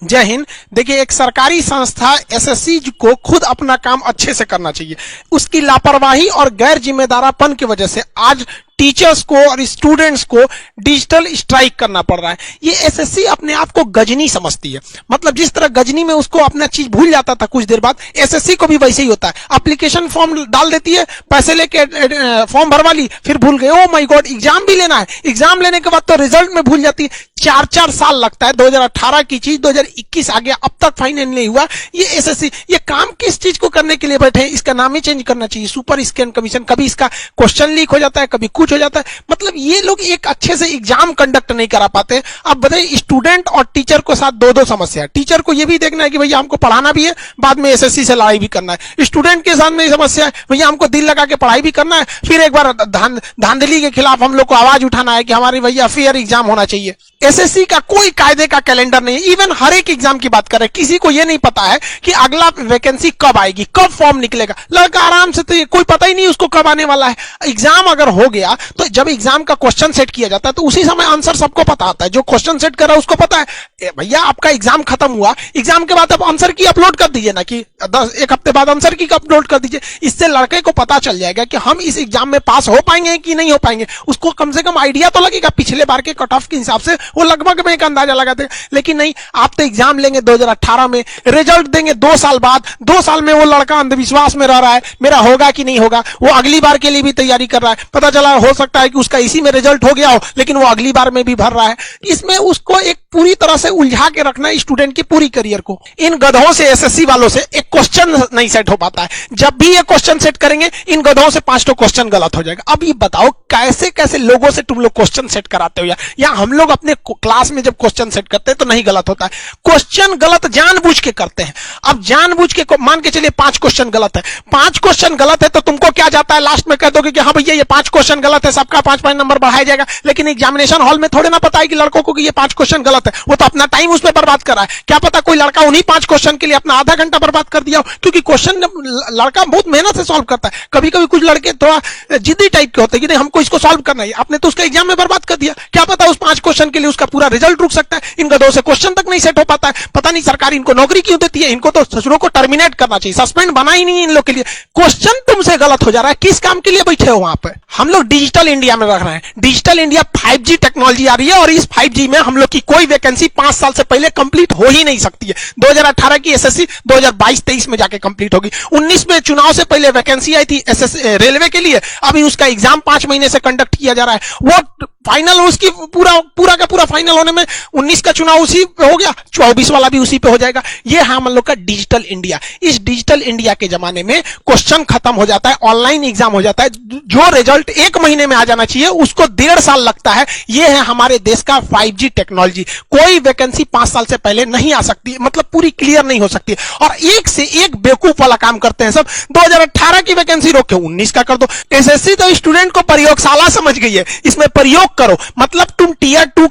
जय हिंद। देखिए, एक सरकारी संस्था एसएससी को खुद अपना काम अच्छे से करना चाहिए। उसकी लापरवाही और गैर जिम्मेदारापन की वजह से आज टीचर्स को और स्टूडेंट्स को डिजिटल स्ट्राइक करना पड़ रहा है। ये एसएससी अपने आप को गजनी समझती है। मतलब जिस तरह गजनी में उसको अपना चीज भूल जाता था कुछ देर बाद, एसएससी को भी वैसे ही होता है। एप्लीकेशन फॉर्म डाल देती है, पैसे लेके फॉर्म भरवा ली, फिर भूल गए, ओ माय गॉड एग्जाम भी लेना है। एग्जाम लेने के बाद तो रिजल्ट में भूल जाती है। 4-4 साल लगता है। 2018 की चीज 2021 आ गया, अब तक फाइनल नहीं हुआ। ये एसएससी ये काम किस चीज को करने के लिए बैठे हैं? इसका नाम ही चेंज करना चाहिए, सुपर स्कैन कमीशन। कभी इसका क्वेश्चन लीक हो जाता है, कभी कुछ हो जाता है। मतलब ये लोग एक अच्छे से एग्जाम कंडक्ट नहीं करा पाते। अब बताइए, स्टूडेंट और टीचर को साथ दो समस्या है। टीचर को ये भी देखना है कि भैया हमको पढ़ाना भी है, बाद में एसएससी से लड़ाई भी करना है। स्टूडेंट के साथ में समस्या है, भैया हमको दिल लगा के पढ़ाई भी करना है, फिर एक बार धांधली के खिलाफ हम लोग को आवाज उठाना है कि हमारी भैया फेयर एग्जाम होना चाहिए। एसएससी का कोई कायदे का कैलेंडर नहीं है। इवन हर एक एग्जाम की बात करें, किसी को यह नहीं पता है कि अगला वैकेंसी कब आएगी, कब फॉर्म निकलेगा। लड़का आराम से, तो ये कोई पता ही नहीं उसको कब आने वाला है। एग्जाम अगर हो गया तो जब एग्जाम का क्वेश्चन सेट किया जाता है तो उसी समय आंसर सबको पता होता है। जो क्वेश्चन सेट कर रहा है उसको पता है भैया आपका एग्जाम खत्म हुआ, एग्जाम के बाद आप आंसर की अपलोड कर दीजिए ना, कि एक हफ्ते बाद आंसर की अपलोड कर दीजिए। इससे लड़के को पता चल जाएगा कि हम इस एग्जाम में पास हो पाएंगे कि नहीं हो पाएंगे। उसको कम से कम आइडिया तो लगेगा। पिछले बार के कट ऑफ के हिसाब से वो लगभग में एक अंदाजा लगाते हैं। लेकिन नहीं, आप तो एग्जाम लेंगे 2018 में, रिजल्ट देंगे 2 साल बाद। 2 साल में वो लड़का अंधविश्वास में रह रहा है, मेरा होगा कि नहीं होगा। वो अगली बार के लिए भी तैयारी कर रहा है। पता चला हो सकता है कि उसका इसी में रिजल्ट हो गया हो, लेकिन वो अगली बार में भी भर रहा है। इसमें उसको एक पूरी तरह से उलझा के रखना है स्टूडेंट की पूरी करियर को। इन गधों से, एसएससी वालों से एक क्वेश्चन नहीं सेट हो पाता है। जब भी ये क्वेश्चन सेट करेंगे, इन गधों से 5 क्वेश्चन गलत हो जाएगा। अब ये बताओ कैसे कैसे लोगों से तुम लोग क्वेश्चन सेट कराते हो यार। या हम लोग अपने क्लास में जब क्वेश्चन सेट करते हैं तो नहीं गलत होता है, क्वेश्चन गलत जानबूझ के करते हैं। अब जानबूझ के मान के चलिए 5 क्वेश्चन गलत है, 5 क्वेश्चन गलत है तो तुमको क्या जाता है, लास्ट में कह दोगे कि हाँ भैया ये 5 क्वेश्चन गलत है, सबका 5-5 नंबर बढ़ाया जाएगा। लेकिन एग्जामिनेशन हॉल में थोड़े ना पता है कि लड़कों को कि ये 5 क्वेश्चन गलत है। वो तो अपना टाइम उसमें बर्बाद कर रहा है। क्या पता कोई लड़का उन्हीं 5 क्वेश्चन के लिए अपना आधा घंटा बर्बाद कर दिया हो, क्योंकि क्वेश्चन लड़का बहुत मेहनत से सॉल्व करता है। कभी कभी कुछ लड़के थोड़ा जिद्दी टाइप के होते हैं कि नहीं हमको इसको सॉल्व करना है, आपने तो उसका एग्जाम में बर्बाद कर दिया। क्या पता उस 5 क्वेश्चन के लिए उसका पूरा रिजल्ट रुक सकता है। इन गधों से क्वेश्चन तक नहीं सेट हो पाता है। पता नहीं सरकार इनको नौकरी क्यों देती है। इनको तो ससुरों को टर्मिनेट करना चाहिए, सस्पेंड बना ही नहीं इन लोग के लिए। क्वेश्चन तुमसे गलत हो जा रहा है, किस काम के लिए बैठे हो वहां पर? हम लोग डिजिटल इंडिया में रख रहे हैं। डिजिटल इंडिया 5G टेक्नोलॉजी आ रही है और इस 5G में हम लोग की कोई वैकेंसी 5 साल से पहले कंप्लीट हो ही नहीं सकती है। 2018 की एसएससी 2022-23 में जाके कंप्लीट होगी। 19 में चुनाव से पहले वैकेंसी आई थी एसएससी रेलवे के लिए, अभी उसका एग्जाम 5 महीने से कंडक्ट किया जा रहा है। वो फाइनल उसकी पूरा का पूरा फाइनल होने में 19 का चुनाव उसी पे हो गया, 24 वाला भी उसी पे हो जाएगा। ये है हम लोग का डिजिटल इंडिया। इस डिजिटल इंडिया के जमाने में क्वेश्चन खत्म हो जाता है, ऑनलाइन एग्जाम हो जाता है। जो रिजल्ट 1 महीने में आ जाना चाहिए उसको 1.5 साल लगता है। ये है हमारे देश का 5G टेक्नोलॉजी। कोई वैकेंसी 5 साल से पहले नहीं आ सकती, मतलब पूरी क्लियर नहीं हो सकती। और एक से एक बेवकूफ वाला काम करते हैं सब। 2018 की वैकेंसी रोक के 19 का कर दो। एसएससी तो स्टूडेंट को प्रयोगशाला समझ गई है, इसमें प्रयोग करो। मतलब तुम टीयर 2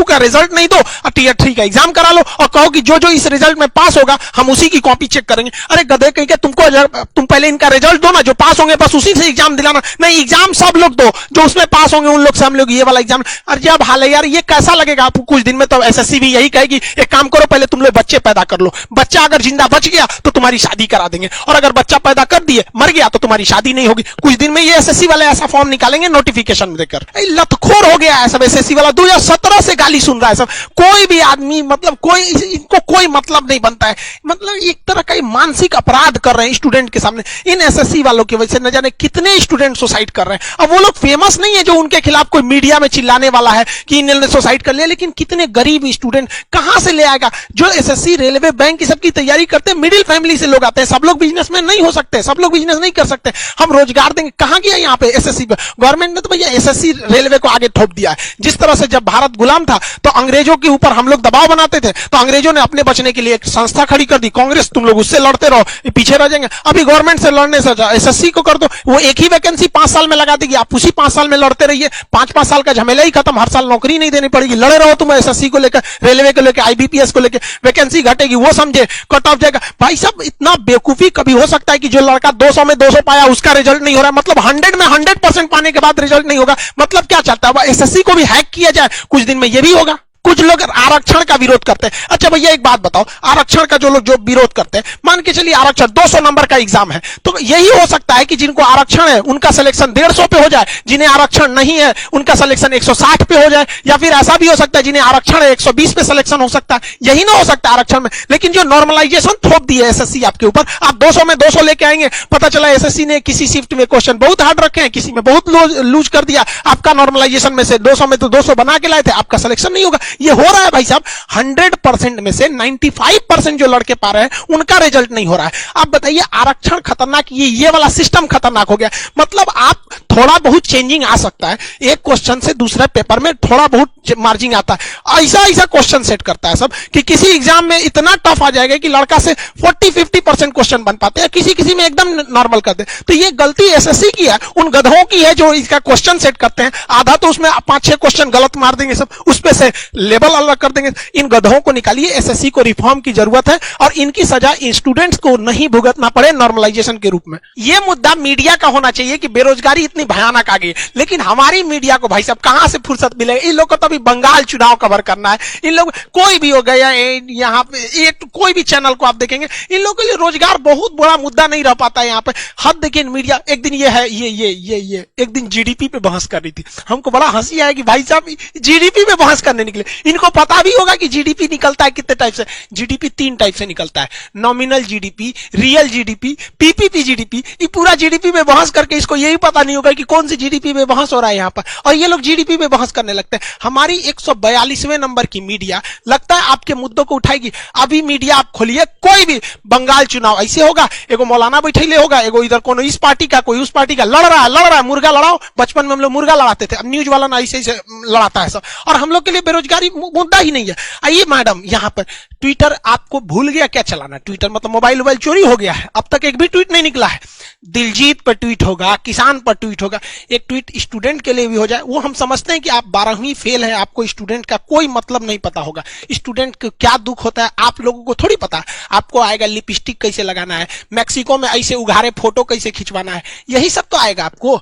का रिजल्ट नहीं दो और टीयर 3 का एग्जाम करा लो और कहो कि जो इस रिजल्ट में पास होगा हम उसी की कॉपी चेक करेंगे। अरे गधे कहीं के, तुम पहले इनका रिजल्ट दो ना, जो पास होंगे बस उसी से एग्जाम दिलाना। नहीं, एग्जाम सब लोग दो, जो उसमें पास होंगे उन लोग से हम लोग ये वाला एग्जाम। अरे जब हाल है यार, ये कैसा लगेगा आपको? कुछ दिन में तो एसएससी भी यही कहेगी, एक काम करो पहले तुम लोग बच्चे पैदा कर लो। बच्चा अगर जिंदा बच गया तो तुम्हारी शादी करा देंगे, और अगर बच्चा पैदा कर दिए मर गया तो तुम्हारी शादी नहीं होगी। कुछ दिन में ये एसएससी वाले ऐसा फॉर्म निकालेंगे नोटिफिकेशन देकर। लतखोर हो गया है सब एसएससी वाला। 2017 से गाली सुन रहा है सब। कोई भी आदमी, मतलब इनको कोई मतलब नहीं बनता है। मतलब एक तरह का मानसिक अपराध कर रहे हैं स्टूडेंट के सामने। इन एसएससी वालों की वजह से न जाने कितने स्टूडेंट सुसाइड कर रहे हैं। अब वो लोग फेमस नहीं है जो उनके खिलाफ कोई मीडिया में चिल्लाने वाला है कि इन्होंने सुसाइड कर लिया, लेकिन कितने गरीब स्टूडेंट कहां से ले आएगा? जो एसएससी, रेलवे, बैंक की सबकी तैयारी करते हैं, मिडिल फैमिली से लोग आते हैं। सब लोग बिजनेसमैन नहीं हो सकते, सब लोग बिजनेस नहीं कर सकते। हम रोजगार देंगे, कहां गया यहाँ पे एसएससी पे? गवर्नमेंट ने तो भैया एसएससी रेलवे को आगे थोप दिया है। जिस तरह से जब भारत गुलाम था तो अंग्रेजों के ऊपर हम लोग दबाव बनाते थे, तो अंग्रेजों ने अपने बचने के लिए एक संस्था खड़ी कर दी, कांग्रेस। तुम लोग उससे लड़ते रहो, पीछे रह जाएंगे। अभी गवर्नमेंट से लड़ने से एसएससी को कर दो, वो एक ही वैकेंसी 5 साल में लगा देगी। आप उसी 5 साल में लड़ते रहिए, 5-5 साल का झमेला ही खत्म। हर साल नौकरी नहीं देनी पड़ेगी, लड़े रहो तुम एसएससी को लेकर, रेलवे को लेकर, आईबीपीएस को लेकर। वैकेंसी घटेगी, वो समझे कट ऑफ जाएगा। भाई साहब, इतना बेवकूफी कभी हो सकता है कि जो लड़का 200 में 200 पाया उसका रिजल्ट नहीं हो रहा है? मतलब 100 में 100% पाने के बाद रिजल्ट नहीं होगा? मतलब क्या चाहता है? एसएससी को भी हैक किया जाए, कुछ दिन में ये भी होगा। कुछ लोग आरक्षण का विरोध करते हैं। अच्छा भैया एक बात बताओ, आरक्षण का जो लोग जो विरोध करते हैं, मान के चलिए आरक्षण 200 नंबर का एग्जाम है, तो यही हो सकता है कि जिनको आरक्षण है उनका सिलेक्शन 150 पे हो जाए, जिन्हें आरक्षण नहीं है उनका सिलेक्शन 160 पे हो जाए, या फिर ऐसा भी हो सकता है जिन्हें आरक्षण है 120 पे सिलेक्शन हो सकता है। यही ना हो सकता है आरक्षण में। लेकिन जो नॉर्मलाइजेशन थोप दी है एसएससी आपके ऊपर, आप 200 में 200 लेके आएंगे, पता चला एसएससी ने किसी शिफ्ट में क्वेश्चन बहुत हार्ड रखे हैं, किसी में बहुत लूज कर दिया, आपका नॉर्मलाइजेशन में से 200 में तो 200 बना के लाए थे, आपका सिलेक्शन नहीं होगा। ये हो रहा है भाई साहब, 100% में से 95% जो लड़के पा रहे हैं उनका रिजल्ट नहीं हो रहा है। आप बताइए आरक्षण खतरनाक, ये वाला सिस्टम खतरनाक हो गया। मतलब आप थोड़ा बहुत चेंजिंग आ सकता है, एक क्वेश्चन से दूसरे पेपर में थोड़ा बहुत मार्जिन आता है, ऐसा क्वेश्चन सेट करता है सब कि किसी एग्जाम में इतना टफ आ जाएगा कि लड़का से 40-50% क्वेश्चन बन पाते हैं, किसी में एकदम नॉर्मल करते हैं। तो ये गलती एसएससी की है, उन गधों की है जो इसका क्वेश्चन सेट करते हैं। आधा तो उसमें 5-6 क्वेश्चन गलत मार देंगे सब, उस पे से लेवल अलग कर देंगे। इन गधों को निकालिए, एसएससी को रिफॉर्म की जरूरत है और इनकी सजा स्टूडेंट्स को नहीं भुगतना पड़े नॉर्मलाइजेशन के रूप में। यह मुद्दा मीडिया का होना चाहिए कि बेरोजगारी इतनी भयानक आ गई, लेकिन हमारी मीडिया को भाई साहब कहां से फुर्सत मिलेगी? इन लोग को तो अभी बंगाल चुनाव कवर करना है। इन लोग कोई भी हो गया यहाँ पे कोई भी चैनल को आप देखेंगे, इन लोगों के लिए रोजगार बहुत बड़ा मुद्दा नहीं रह पाता है यहाँ पे। हद देखिए मीडिया, एक दिन ये है ये एक दिन जीडीपी पे बहस कर रही थी, हमको बड़ा हंसी आया कि भाई साहब जीडीपी पे बहस करने निकले। इनको पता भी होगा कि जीडीपी निकलता है कितने टाइप से। जीडीपी 3 टाइप से निकलता है, nominal GDP, real GDP, PPP GDP. ये पूरा जीडीपी में बहस करके इसको यही पता नहीं होगा कि कौन सी जीडीपी में बहस हो रहा है यहाँ पर, और ये लोग जीडीपी में बहस करने लगते हैं। हमारी 142वें नंबर की मीडिया लगता है आपके मुद्दों को उठाएगी। अभी मीडिया आप खोलिए, कोई भी बंगाल चुनाव ऐसे होगा, एगो मौलाना बैठे होगा, एगो इधर कोनो इस पार्टी का कोई उस पार्टी का, लड़ रहा है, मुर्गा लड़ाओ। बचपन में हम लोग मुर्गा लड़ाते थे, अब न्यूज वाला ना ऐसे लड़ाता है सब, और हम लोग के लिए बेरोजगारी मुद्दा ही नहीं है। आइए मैडम यहाँ पर ट्विटर आपको भूल गया क्या चलाना? ट्विटर मतलब मोबाइल चोरी हो गया है, अब तक एक भी ट्वीट नहीं निकला है। दिलजीत पर ट्वीट होगा, किसान पर ट्वीट होगा, एक ट्वीट स्टूडेंट के लिए भी हो जाए। वो हम समझते हैं कि आप 12वीं फेल है, आपको स्टूडेंट का कोई मतलब नहीं पता होगा, स्टूडेंट को क्या दुख होता है आप लोगों को थोड़ी पता है। आपको आएगा लिपस्टिक कैसे लगाना है, मैक्सिको में ऐसे उघारे फोटो कैसे खिंचवाना है, यही सब तो आएगा आपको।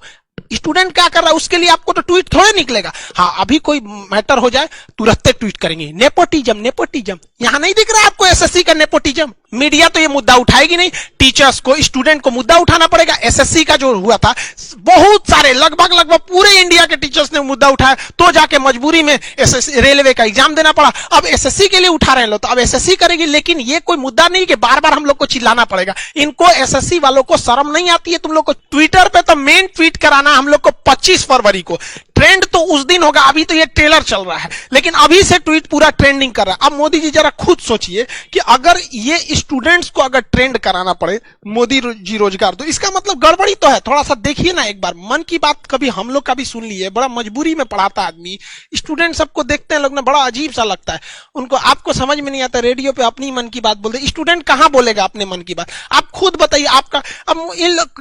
स्टूडेंट क्या कर रहा है उसके लिए आपको तो ट्वीट थोड़े निकलेगा। हाँ, अभी कोई मैटर हो जाए तुरंत ट्वीट करेंगे, नेपोटिज्म। यहां नहीं दिख रहा है आपको एसएससी का नेपोटिज्म? मीडिया तो ये मुद्दा उठाएगी नहीं, टीचर्स को, स्टूडेंट को मुद्दा उठाना पड़ेगा। एसएससी का जो हुआ था, बहुत सारे लगभग पूरे इंडिया के टीचर्स ने मुद्दा उठाया, तो जाके मजबूरी में एसएससी रेलवे का एग्जाम देना पड़ा। अब एसएससी के लिए उठा रहे हैं लोग, तो अब एसएससी करेगी, लेकिन ये कोई मुद्दा नहीं कि बार बार हम लोग को चिल्लाना पड़ेगा। इनको एसएससी वालों को शर्म नहीं आती है तुम लोग को? ट्विटर पे तो मेन ट्वीट कराना हम लोग को 25 फरवरी को, ट्रेंड तो उस दिन होगा, अभी तो ये ट्रेलर चल रहा है, लेकिन अभी से ट्वीट पूरा ट्रेंडिंग कर रहा है। अब मोदी जी जरा खुद सोचिए कि अगर ये स्टूडेंट्स को अगर ट्रेंड कराना पड़े मोदी जी रोजगार, तो इसका मतलब गड़बड़ी तो है। थोड़ा सा देखिए ना एक बार, मन की बात कभी हम लोग का भी सुन लिए, बड़ा मजबूरी में पढ़ाता आदमी, स्टूडेंट सबको देखते हैं लोग ना, बड़ा अजीब सा लगता है उनको। आपको समझ में नहीं आता, रेडियो पे अपनी मन की बात बोलते, स्टूडेंट कहां बोलेगा अपने मन की बात? आप खुद बताइए। आपका अब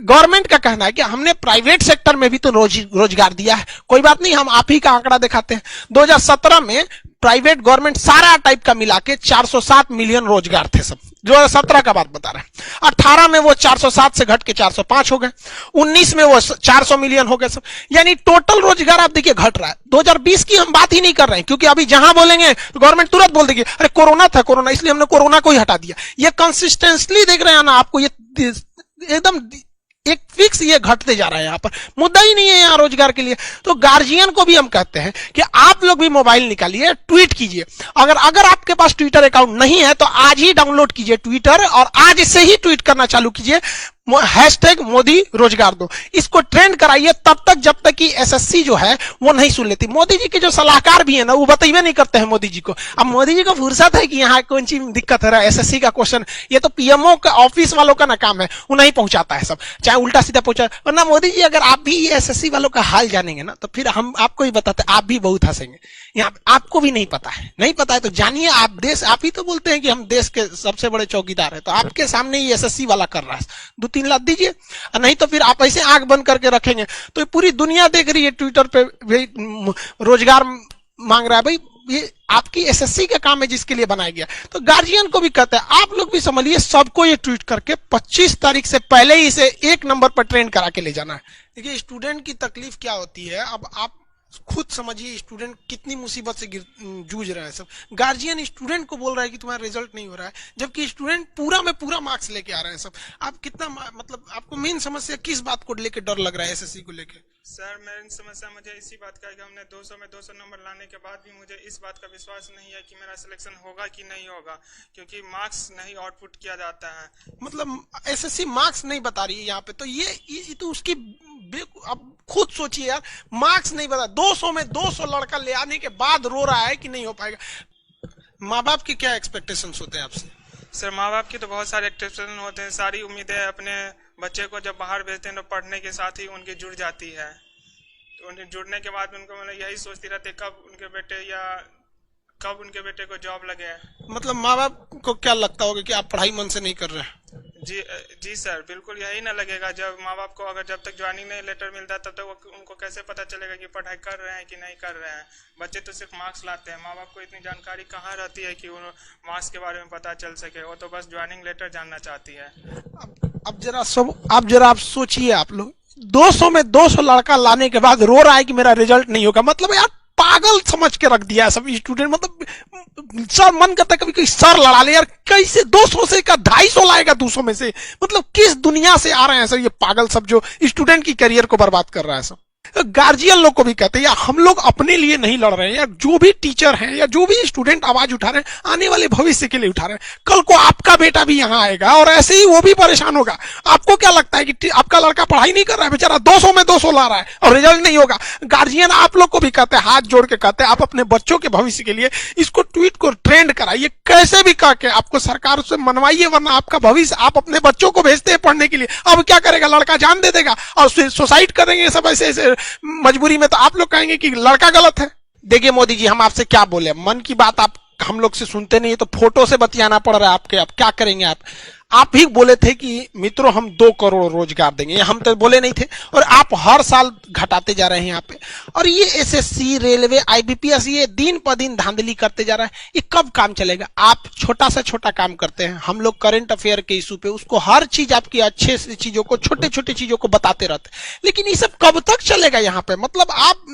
गवर्नमेंट का कहना है कि हमने प्राइवेट सेक्टर में भी तो रोजगार दिया है, कोई बात नहीं, हम आप ही का आंकड़ा दिखाते हैं। 2017 में प्राइवेट गवर्नमेंट सारा टाइप का मिला के 407 मिलियन रोजगार थे सब। 2017 का बात बता रहे हैं। 18 में वो 407 से घट के 405 हो गए, 19 में वो 400 मिलियन हो गए सब, यानी टोटल रोजगार आप देखिए घट रहा है। 2020 की हम बात ही नहीं कर रहे हैं, क्योंकि अभी जहां बोलेंगे गवर्नमेंट तुरंत बोल देगी अरे कोरोना था, कोरोना, इसलिए हमने कोरोना को ही हटा दिया। ये कंसिस्टेंटली देख रहे हैं ना आपको, ये एकदम एक फिक्स ये घटते जा रहा है, यहाँ पर मुद्दा ही नहीं है यहाँ रोजगार के लिए। तो गार्जियन को भी हम कहते हैं कि आप लोग भी मोबाइल निकालिए, ट्वीट कीजिए। अगर आपके पास ट्विटर अकाउंट नहीं है तो आज ही डाउनलोड कीजिए ट्विटर, और आज से ही ट्वीट करना चालू कीजिए, हैशटैग मोदी रोजगार दो, इसको ट्रेंड कराइए तब तक जब तक कि एसएससी जो है वो नहीं सुन लेती। मोदी जी के जो सलाहकार भी है ना, वो बताइए नहीं करते हैं मोदी जी को। अब मोदी जी को फुर्सत है कि यहाँ कौन सी दिक्कत है, एसएससी का क्वेश्चन, ये तो पीएमओ का ऑफिस वालों का ना काम है, उन्हें पहुंचाता है सब, चाहे उल्टा सीधा पहुंचा। वरना मोदी जी अगर आप भी एसएससी वालों का हाल जानेंगे ना, तो फिर हम आपको ही बताते, आप भी बहुत हंसेंगे। यहाँ आपको भी नहीं पता है तो जानिए। आप ही तो बोलते हैं कि हम देश के सबसे बड़े चौकीदार हैं, तो आपके सामने ही एसएससी वाला कर रहा है, 2-3 लाख दीजिए, नहीं तो फिर आप ऐसे आंख बंद करके रखेंगे तो पूरी दुनिया देख रही है ट्विटर पे रोजगार मांग रहा है। भाई ये आपकी एसएससी का काम है जिसके लिए बनाया गया। तो गार्जियन को भी कहते हैं आप लोग भी समझिए, सबको ये ट्वीट करके 25 तारीख से पहले ही इसे 1 नंबर पर ट्रेंड करा के ले जाना है। देखिए स्टूडेंट की तकलीफ क्या होती है, अब आप खुद समझिए स्टूडेंट कितनी मुसीबत से जूझ रहा है। सब गार्जियन स्टूडेंट को बोल रहा है कि तुम्हारा रिजल्ट नहीं हो रहा है, जबकि स्टूडेंट पूरा में पूरा मार्क्स लेके आ रहे हैं सब। आप कितना मतलब आपको मेन समस्या किस बात को लेके डर लग रहा है एसएससी को लेके? सर मेन समस्या मुझे इसी बात का है कि हमने 200 में 200 नंबर लाने के बाद भी मुझे इस बात का विश्वास नहीं है कि मेरा सिलेक्शन होगा कि नहीं होगा, क्योंकि मार्क्स नहीं आउटपुट किया जाता है। मतलब एसएससी मार्क्स नहीं बता रही है यहाँ पे, तो ये तो उसकी अब खुद सोचिए यार, मार्क्स नहीं बता, 200 में 200 लड़का ले आने के बाद रो रहा है कि नहीं हो पाएगा। माँ बाप के क्या एक्सपेक्टेशंस होते हैं आपसे? सर माँ बाप की तो बहुत सारे एक्सपेक्टेशन होते हैं, सारी उम्मीदें अपने बच्चे को जब बाहर भेजते हैं तो पढ़ने के साथ ही उनकी जुड़ जाती है। तो उनके जुड़ने के बाद उनको मतलब यही सोचती रहती कब उनके बेटे को जॉब लगे। मतलब माँ बाप को क्या लगता होगा कि आप पढ़ाई मन से नहीं कर रहे हैं? जी सर, बिल्कुल यही ना लगेगा। जब माँ बाप को अगर जब तक ज्वाइनिंग नहीं लेटर मिलता तब तक उनको कैसे पता चलेगा कि पढ़ाई कर रहे हैं कि नहीं कर रहे हैं। बच्चे तो सिर्फ मार्क्स लाते हैं, माँ बाप को इतनी जानकारी कहाँ रहती है कि उन मार्क्स के बारे में पता चल सके। वो तो बस ज्वाइनिंग लेटर जानना चाहती है। अब जरा आप सोचिए, आप लोग 200 में 200 लड़का लाने के बाद रो रहा है कि मेरा रिजल्ट नहीं होगा। मतलब यार पागल समझ के रख दिया है सब स्टूडेंट। मतलब सर मन करता है कभी कोई सर लड़ा ले यार, कैसे 200 से का 250 लाएगा 200 में से? मतलब किस दुनिया से आ रहे हैं सर ये पागल सब जो स्टूडेंट की करियर को बर्बाद कर रहा है सब। गार्जियन लोग को भी कहते हैं यार हम लोग अपने लिए नहीं लड़ रहे हैं यार, जो भी टीचर हैं या जो भी स्टूडेंट आवाज उठा रहे हैं आने वाले भविष्य के लिए उठा रहे हैं। कल को आपका बेटा भी यहाँ आएगा और ऐसे ही वो भी परेशान होगा। आपको क्या लगता है कि आपका लड़का पढ़ाई नहीं कर रहा है, बेचारा 200 में 200 ला रहा है और रिजल्ट नहीं होगा? गार्जियन आप लोग को भी कहते हैं, हाथ जोड़ के कहते हैं आप अपने बच्चों के भविष्य के लिए इसको ट्वीट को ट्रेंड कराइए, कैसे भी करके आपको सरकार से मनवाइए, वरना आपका भविष्य आप अपने बच्चों को भेजते हैं पढ़ने के लिए। अब क्या करेगा, लड़का जान दे देगा और सुसाइड करेंगे सब ऐसे मजबूरी में। तो आप लोग कहेंगे कि लड़का गलत है। देखिए मोदी जी, हम आपसे क्या बोले, मन की बात आप हम लोग से सुनते नहीं, तो फोटो से बतियाना पड़ रहा है आपके। अब क्या करेंगे आप ही बोले थे कि मित्रों हम 2 करोड़ रोजगार देंगे, हम तो बोले नहीं थे और आप हर साल घटाते जा रहे हैं यहाँ पे। और ये एसएससी, रेलवे, आईबीपीएस ये दिन पर दिन धांधली करते जा रहा है, ये कब काम चलेगा? आप छोटा से छोटा काम करते हैं, हम लोग करंट अफेयर के इशू पे उसको हर चीज आपकी अच्छे से चीजों को, छोटे छोटे चीजों को बताते रहते हैं, लेकिन ये सब कब तक चलेगा यहाँ पे? मतलब आप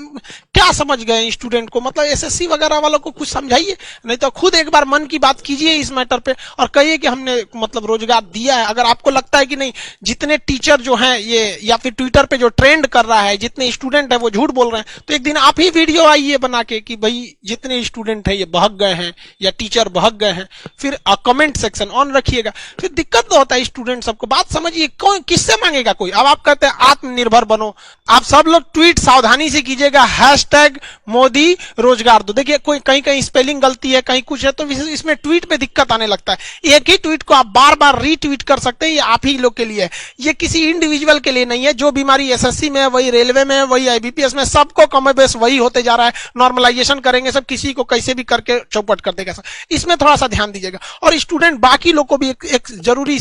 क्या समझ गए स्टूडेंट को? मतलब एसएससी वगैरह वालों को कुछ समझाइए, नहीं तो खुद एक बार मन की बात कीजिए इस मैटर पे और कहिए कि हमने मतलब रोजगार दिया है। अगर आपको लगता है कि नहीं, जितने टीचर जो हैं ये या फिर ट्विटर पे जो ट्रेंड कर रहा है, जितने स्टूडेंट है वो झूठ बोल रहे हैं, तो एक दिन आप ही वीडियो आइए बना के कि भाई जितने स्टूडेंट है ये बहक गए हैं या टीचर बहक गए हैं, फिर कमेंट सेक्शन ऑन रखिएगा। फिर दिक्कत तो होता है स्टूडेंट सबको। बात समझिए, कौन किससे मांगेगा कोई? अब आप कहते हैं आत्मनिर्भर बनो, आप सब लोग ट्वीट सावधानी से कीजिएगा, हैशटैग मोदी रोजगार दो। देखिए कोई कहीं कहीं स्पेलिंग गलती है, कहीं कुछ है, तो इसमें ट्वीट पे दिक्कत आने लगता है। एक ही ट्वीट को आप बार बार रीट्वीट कर सकते हैं, ये आप ही लोग के लिए है, ये किसी इंडिविजुअल के लिए नहीं है। जो बीमारी एसएससी में है वही रेलवे में है, वही आईबीपीएस में, सबको कम बेस वही होते जा रहा है। नॉर्मलाइजेशन करेंगे सब, किसी को कैसे भी करके चौपट कर देगा सब। इसमें थोड़ा सा ध्यान दीजिएगा। और स्टूडेंट बाकी लोग को भी एक जरूरी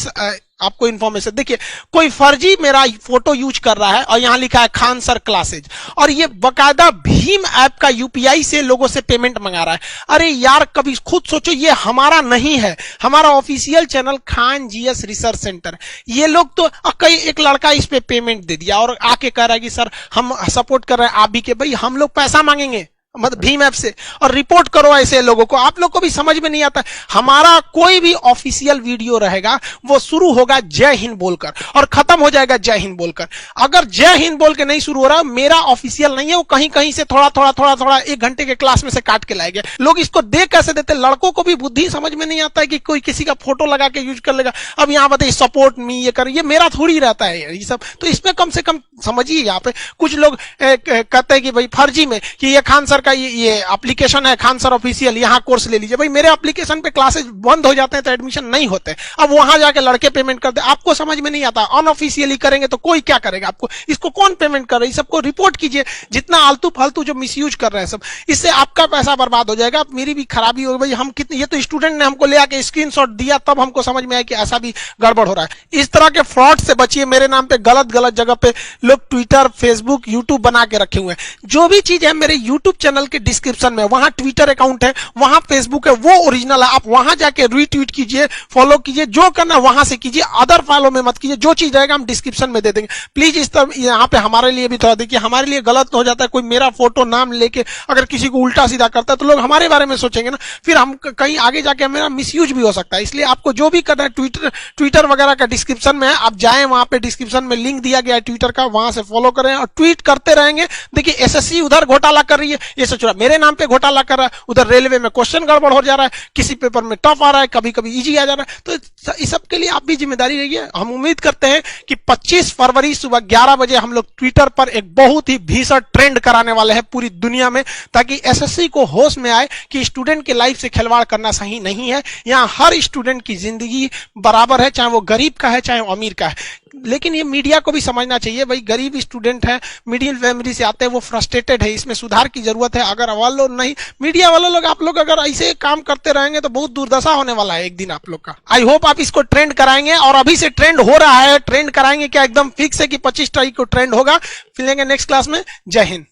आपको इन्फॉर्मेशन, देखिए कोई फर्जी मेरा फोटो यूज कर रहा है और यहां लिखा है खान सर क्लासेज, और ये बकायदा भीम ऐप का यूपीआई से लोगों से पेमेंट मंगा रहा है। अरे यार कभी खुद सोचो, ये हमारा नहीं है, हमारा official channel Khan GS research centre. ये लोग तो कई एक लड़का इस पे पेमेंट दे दिया और आके कह रहा है कि सर हम सपोर्ट कर रहे हैं आप भी के। भाई हम लोग पैसा मांगेंगे मतलब भीम ऐप से और रिपोर्ट करो ऐसे लोगों को? आप लोग को भी समझ में नहीं आता। हमारा कोई भी ऑफिशियल वीडियो रहेगा वो शुरू होगा जय हिंद बोलकर और खत्म हो जाएगा जय हिंद बोलकर। अगर जय हिंद बोल के नहीं शुरू हो रहा, मेरा ऑफिशियल नहीं है, वो कहीं कहीं से थोड़ा थोड़ा थोड़ा थोड़ा 1 घंटे के क्लास में से काट के लाए गए। लोग इसको देख कैसे देते? लड़कों को भी बुद्धि समझ में नहीं आता है कि कोई किसी का फोटो लगा के यूज कर लेगा। अब यहाँ बताइए सपोर्ट मी ये कर, ये मेरा थोड़ी रहता है ये सब। तो इसमें कम से कम समझिए। यहाँ पे कुछ लोग कहते हैं कि भाई फर्जी में कि ये खान सर का ये एप्लीकेशन है खान सर ऑफिशियल, यहाँ कोर्स ले लीजिए। भाई मेरे एप्लीकेशन पे क्लासेस बंद हो जाते हैं तो एडमिशन नहीं होते, अब वहां जाके लड़के पेमेंट करते। आपको समझ में नहीं आता, अनऑफिशियली करेंगे तो कोई क्या करेगा आपको? इसको कौन पेमेंट कर रहा है? सबको रिपोर्ट कीजिए, जितना आलतू फालतू जो मिसयूज कर रहे हैं सब, इससे आपका पैसा बर्बाद हो जाएगा, मेरी भी खराबी होगी। भाई हम कितने, ये तो स्टूडेंट ने हमको ले आके स्क्रीनशॉट दिया तब हमको समझ में आया कि ऐसा भी गड़बड़ हो रहा है। इस तरह के फ्रॉड से बचिए। मेरे नाम पे गलत गलत जगह पे लोग ट्विटर, फेसबुक, यूट्यूब बना के रखे हुए हैं। जो भी चीज है मेरे यूट्यूब चैनल चैनल के डिस्क्रिप्शन में, वहां ट्विटर अकाउंट है, वहां फेसबुक है, वो ओरिजिनल है। आप वहां जाके रीट्वीट कीजिए, फॉलो कीजिए, जो करना वहां से कीजिए, अदर फॉलो में मत कीजिए। जो चीज रहेगा हम डिस्क्रिप्शन में दे देंगे। प्लीज इस तरह यहाँ पे हमारे लिए भी थोड़ा देखिए, हमारे लिए गलत हो जाता है, कोई मेरा फोटो नाम लेके अगर किसी को उल्टा सीधा करता है तो लोग हमारे बारे में सोचेंगे ना, फिर हम कहीं आगे जाके मेरा मिसयूज भी हो सकता है। इसलिए आपको जो भी करना है, ट्विटर वगैरह का डिस्क्रिप्शन में है, आप जाएं, वहां पे डिस्क्रिप्शन में लिंक दिया गया है ट्विटर का, वहां से फॉलो करें और ट्वीट करते रहेंगे। देखिए एसएससी उधर घोटाला कर रही है, ये सोच रहा मेरे नाम पे घोटाला कर रहा है, उधर रेलवे में क्वेश्चन गड़बड़ हो जा रहा है, किसी पेपर में टफ आ रहा है, कभी कभी इजी आ जा रहा है। तो इस सब के लिए आप भी जिम्मेदारी रहिए। हम उम्मीद करते हैं कि 25 फरवरी सुबह 11 बजे हम लोग ट्विटर पर एक बहुत ही भीषण ट्रेंड कराने वाले हैं पूरी दुनिया में, ताकि एसएससी को होश में आए कि स्टूडेंट के लाइफ से खिलवाड़ करना सही नहीं है। यहाँ हर स्टूडेंट की जिंदगी बराबर है, चाहे वो गरीब का है चाहे वो अमीर का है। लेकिन ये मीडिया को भी समझना चाहिए, भाई गरीब स्टूडेंट है, मिडिल फैमिली से आते हैं, वो फ्रस्ट्रेटेड है, इसमें सुधार की जरूरत है। अगर वालों नहीं, मीडिया वाले लोग, आप लोग अगर ऐसे काम करते रहेंगे तो बहुत दुर्दशा होने वाला है एक दिन आप लोग का। आई होप आप इसको ट्रेंड कराएंगे, और अभी से ट्रेंड हो रहा है। ट्रेंड कराएंगे क्या, एकदम फिक्स है कि 25 तारीख को ट्रेंड होगा। मिलेंगे नेक्स्ट क्लास में। जय हिंद।